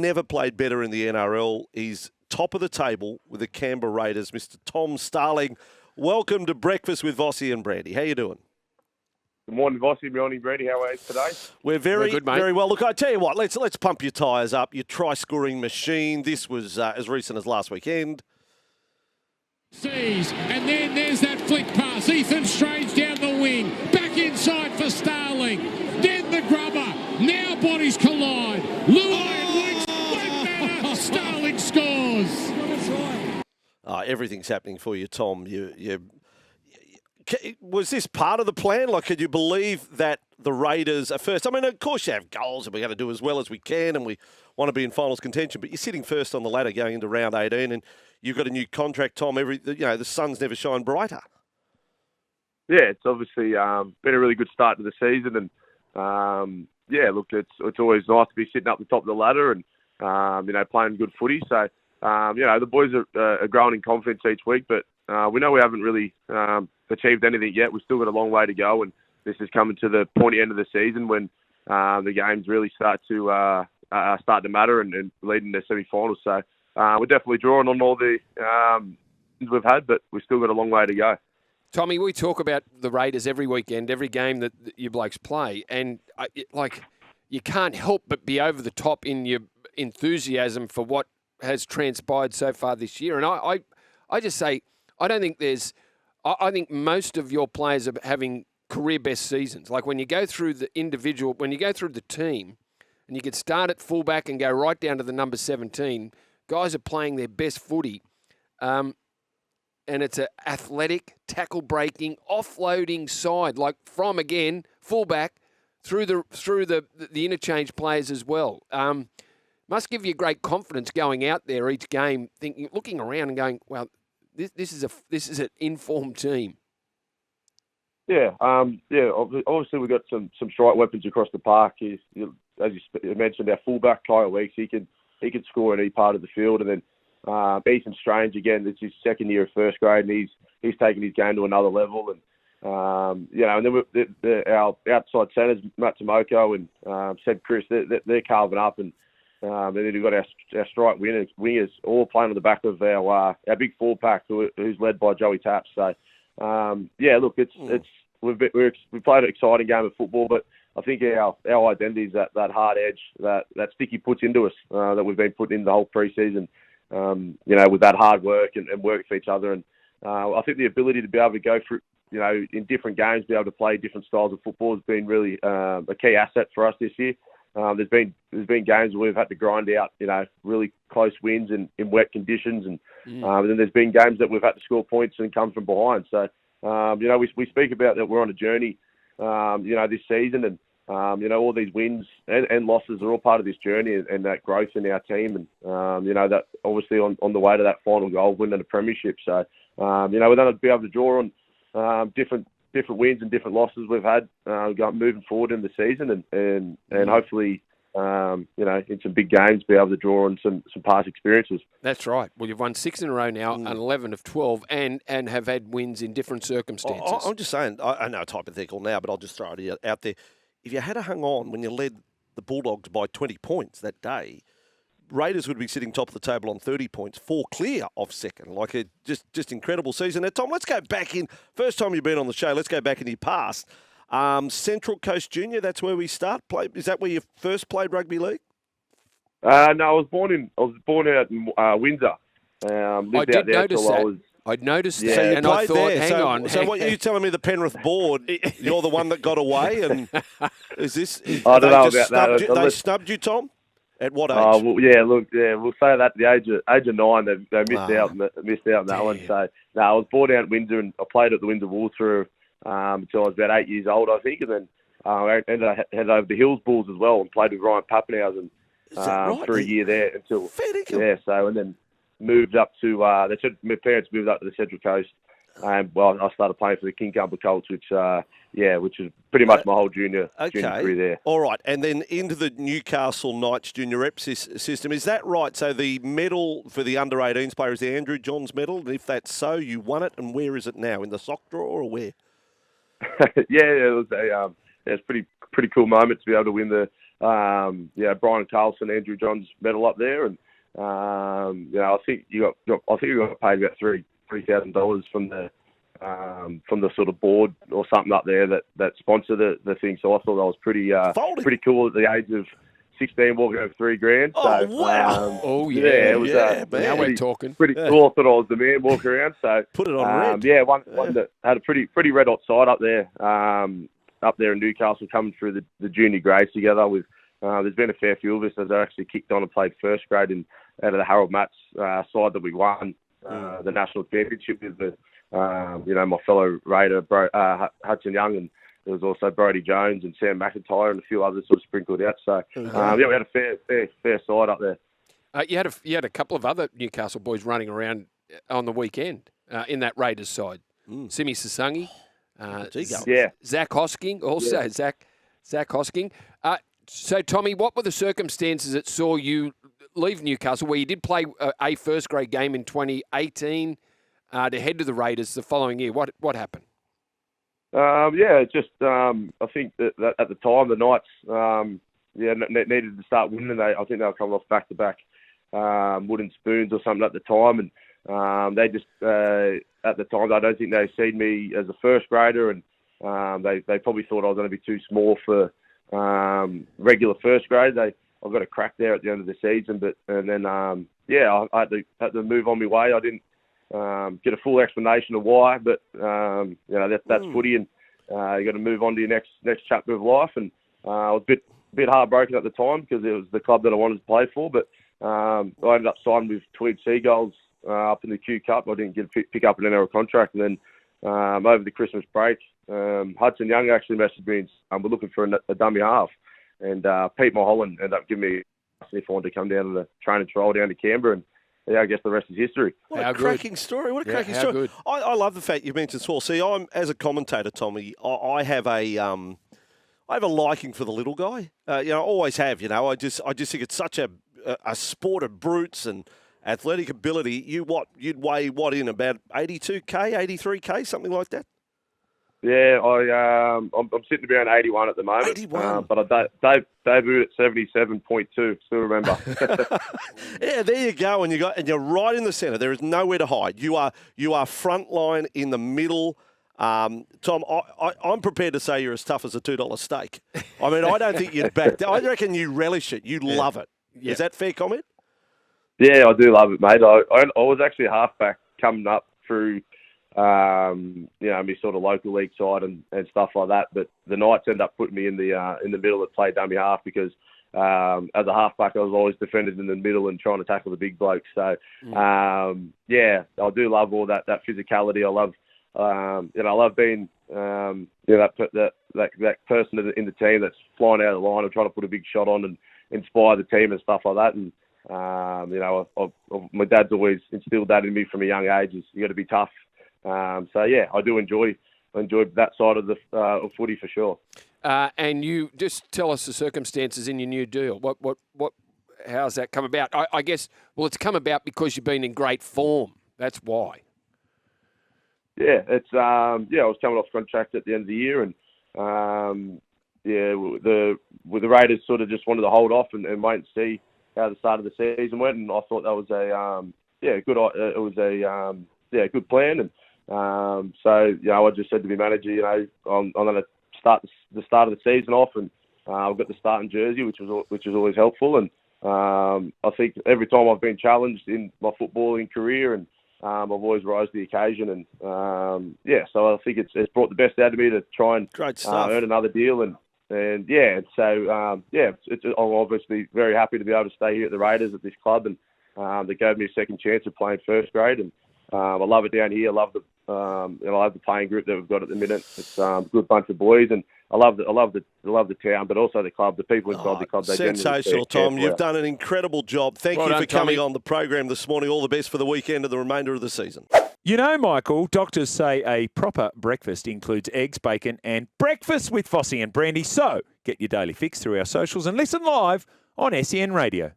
Never played better in the NRL. He's top of the table with the Canberra Raiders, Mr. Tom Starling. Welcome to Breakfast with Vossy and Brandy. How you doing? Good morning, Vossy and Brandy. How are you today? We're very good, mate. Very well. Look, I tell you what, let's pump your tyres up. Your try-scoring machine. This was as recent as last weekend. Sees, and then there's that flick pass. Ethan Strange down the wing. Back inside for Starling. Then the grubber. Now bodies collide. Llewellyn wins. Starling scores. Everything's happening for you, Tom. Was this part of the plan? Like, could you believe that the Raiders are first? I mean, of course you have goals and we're going to do as well as we can and we want to be in finals contention, but you're sitting first on the ladder going into round 18 and you've got a new contract, Tom. The sun's never shine brighter. Yeah, it's obviously been a really good start to the season and, it's always nice to be sitting up the top of the ladder and, playing good footy. So, the boys are growing in confidence each week, but we know we haven't really achieved anything yet. We've still got a long way to go, and this is coming to the pointy end of the season when the games really start to matter and lead into semi-finals. So we're definitely drawing on all the we've had, but we've still got a long way to go. Tommy, we talk about the Raiders every weekend, every game that you blokes play, and you can't help but be over the top in your enthusiasm for what has transpired so far this year. And I just say, I think most of your players are having career best seasons. Like when you go through the individual, when you go through the team, and you could start at fullback and go right down to the number 17, guys are playing their best footy. And it's an athletic, tackle-breaking, offloading side, like from, again, fullback through the interchange players as well. Must give you great confidence going out there each game, looking around and going, well, this is an informed team. Yeah, obviously we've got some strike weapons across the park. As you mentioned, our fullback, Kyle Weeks, he can score in any part of the field, and then Ethan Strange, again, it's his second year of first grade, and he's taken his game to another level. And and then our outside centres, Matt Tomoko and Seb Chris, they're carving up, and then we've got our strike wingers all playing on the back of our big four pack, who's led by Joey Taps. So we've played an exciting game of football, but I think our identity is that hard edge that Sticky puts into us, that we've been putting in the whole pre-season. With that hard work and work for each other. And I think the ability to be able to go through, in different games, be able to play different styles of football has been really a key asset for us this year. There's been games where we've had to grind out, really close wins in wet conditions. And then there's been games that we've had to score points and come from behind. So, we speak about that we're on a journey, this season, and all these wins and losses are all part of this journey and that growth in our team. And, that obviously on the way to that final goal, winning a premiership. So, we're going to be able to draw on different wins and different losses we've had moving forward in the season and hopefully, in some big games, be able to draw on some past experiences. That's right. Well, you've won 6 in a row now, and 11 of 12, and have had wins in different circumstances. I'm just saying, I know it's hypothetical now, but I'll just throw it out there. If you had hung on when you led the Bulldogs by 20 points that day, Raiders would be sitting top of the table on 30 points, 4 clear of second. Like a just incredible season. Now, Tom, let's go back in. First time you've been on the show, let's go back in your past. Central Coast Junior, that's where we start. Is that where you first played rugby league? No, I was born out in Windsor. I did notice that. I'd noticed that, so and I thought, there. hang on. So what are you telling me, the Penrith board, you're the one that got away? And is this... I don't know about that. They snubbed you, Tom? At what age? We'll say that at the age of 9, they missed out on that one. So, I was born out in Windsor, and I played at the Windsor Wolves through until I was about 8 years old, I think. And then I headed over to Hills Bulls as well and played with Ryan Pappenhausen for a year there until... And then moved up to... my parents moved up to the Central Coast. I started playing for the King Cumber Colts, which is pretty much my whole junior career there. All right, and then into the Newcastle Knights junior rep system. Is that right? So the medal for the under-18s player is the Andrew Johns medal, and if that's so, you won it, and where is it now? In the sock drawer or where? It was a pretty cool moment to be able to win the Brian Carlson, Andrew Johns medal up there, and I think you got paid about $3,000 from the sort of board or something up there that sponsored the thing. So I thought that was pretty cool at the age of 16, walking over $3,000. Oh, so, wow! It was now we're talking. Pretty cool. I thought I was the man walking around. So put it on red. One that had a pretty red hot side up there. Up there in Newcastle, coming through the junior grades together with. There's been a fair few of us that actually kicked on and played first grade out of the Harold Matts side that we won the national championship with my fellow Raider Hudson Young, and there was also Brodie Jones and Sam McIntyre and a few others sort of sprinkled out. So we had a fair side up there. You had a couple of other Newcastle boys running around on the weekend in that Raiders side. Simi Sasungi, Zach Hosking, also Zach Hosking. So, Tommy, what were the circumstances that saw you leave Newcastle, where you did play a first grade game in 2018 to head to the Raiders the following year? What happened? I think that at the time the Knights needed to start winning. I think they were coming off back-to-back wooden spoons or something at the time, and they just at the time I don't think they seen me as a first grader, and they probably thought I was going to be too small for regular first grade. I got a crack there at the end of the season, I had to move on my way. I didn't get a full explanation of why, but that's footy, and you got to move on to your next chapter of life. And I was a bit heartbroken at the time because it was the club that I wanted to play for. But I ended up signing with Tweed Seagulls up in the Q Cup. I didn't get pick up an NRL contract, and then over the Christmas break, Hudson Young actually messaged me and we're looking for a dummy half. And Pete Mulholland ended up giving me if I wanted to come down to the training trial down to Canberra. And I guess the rest is history. What a cracking story. What a cracking story. Good. I love the fact you mentioned Swall. See, I'm as a commentator, Tommy, I have a liking for the little guy. I always have, I just think it's such a sport of brutes and athletic ability. You'd weigh in about 82K, 83K, something like that? Yeah, I'm sitting around 81 at the moment. 81? But I debuted at 77.2, still remember. Yeah, there you go. And you're right in the centre. There is nowhere to hide. You are front line in the middle. Tom, I'm prepared to say you're as tough as a $2 steak. I mean, I don't think you'd back down. I reckon you relish it. You love it. Yeah. Is that fair comment? Yeah, I do love it, mate. I was actually a halfback coming up through, my sort of local league side and stuff like that. But the Knights ended up putting me in the middle to play dummy half because as a halfback I was always defended in the middle and trying to tackle the big blokes. So I do love all that physicality. I love I love being that person in the team that's flying out of the line and trying to put a big shot on and inspire the team and stuff like that. And my dad's always instilled that in me from a young age. Is you got to be tough. I do enjoy that side of the of footy for sure. And you just tell us the circumstances in your new deal. How's that come about? I guess it's come about because you've been in great form. That's why. Yeah, it's I was coming off contract at the end of the year, and the Raiders sort of just wanted to hold off and wait and see how the start of the season went, and I thought that was a good plan. And I just said to my manager, I'm going to start the start of the season off, and I've got the starting jersey, which is always helpful. And I think every time I've been challenged in my footballing career, and I've always rose to the occasion. And so I think it's brought the best out of me to try and earn another deal. I'm obviously very happy to be able to stay here at the Raiders at this club, and they gave me a second chance of playing first grade. And I love it down here. I love the playing group that we've got at the minute. It's a good bunch of boys, and I love the town, but also the club, the people inside the club. They sensational, Tom. You've done an incredible job. Thank you for coming on the program this morning. All the best for the weekend and the remainder of the season. Michael, doctors say a proper breakfast includes eggs, bacon, and breakfast with Vossy and Brandy. So get your daily fix through our socials and listen live on SEN Radio.